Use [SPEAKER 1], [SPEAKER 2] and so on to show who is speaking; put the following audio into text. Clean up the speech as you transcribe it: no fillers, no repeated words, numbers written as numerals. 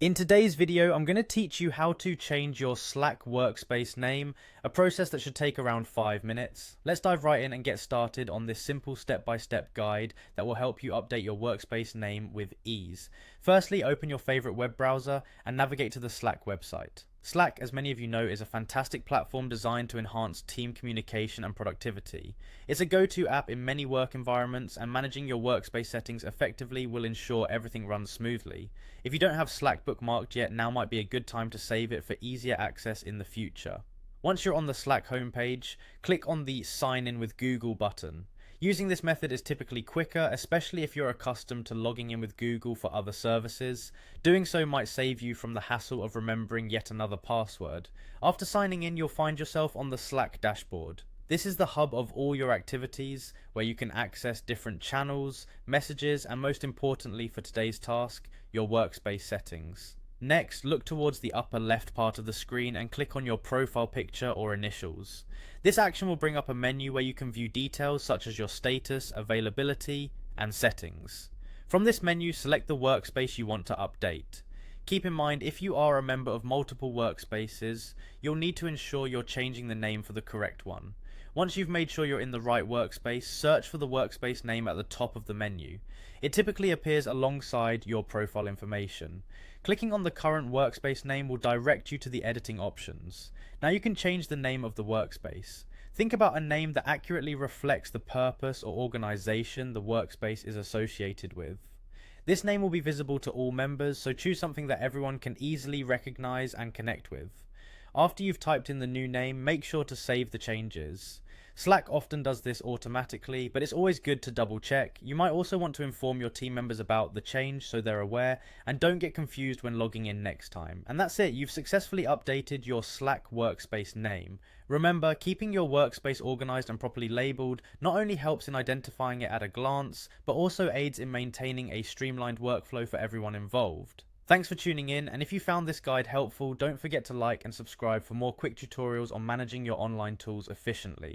[SPEAKER 1] In today's video, I'm going to teach you how to change your Slack workspace name, a process that should take around 5 minutes. Let's dive right in and get started on this simple step-by-step guide that will help you update your workspace name with ease. Firstly, open your favorite web browser and navigate to the Slack website. Slack, as many of you know, is a fantastic platform designed to enhance team communication and productivity. It's a go-to app in many work environments, and managing your workspace settings effectively will ensure everything runs smoothly. If you don't have Slack bookmarked yet, now might be a good time to save it for easier access in the future. Once you're on the Slack homepage, click on the Sign in with Google button. Using this method is typically quicker, especially if you're accustomed to logging in with Google for other services. Doing so might save you from the hassle of remembering yet another password. After signing in, you'll find yourself on the Slack dashboard. This is the hub of all your activities, where you can access different channels, messages, and most importantly for today's task, your workspace settings. Next, look towards the upper left part of the screen and click on your profile picture or initials. This action will bring up a menu where you can view details such as your status, availability, and settings. From this menu, select the workspace you want to update. Keep in mind, if you are a member of multiple workspaces, you'll need to ensure you're changing the name for the correct one. Once you've made sure you're in the right workspace, search for the workspace name at the top of the menu. It typically appears alongside your profile information. Clicking on the current workspace name will direct you to the editing options. Now you can change the name of the workspace. Think about a name that accurately reflects the purpose or organization the workspace is associated with. This name will be visible to all members, so choose something that everyone can easily recognize and connect with. After you've typed in the new name, make sure to save the changes. Slack often does this automatically, but it's always good to double check. You might also want to inform your team members about the change so they're aware, and don't get confused when logging in next time. And that's it, you've successfully updated your Slack workspace name. Remember, keeping your workspace organized and properly labeled not only helps in identifying it at a glance, but also aids in maintaining a streamlined workflow for everyone involved. Thanks for tuning in, and if you found this guide helpful, don't forget to like and subscribe for more quick tutorials on managing your online tools efficiently.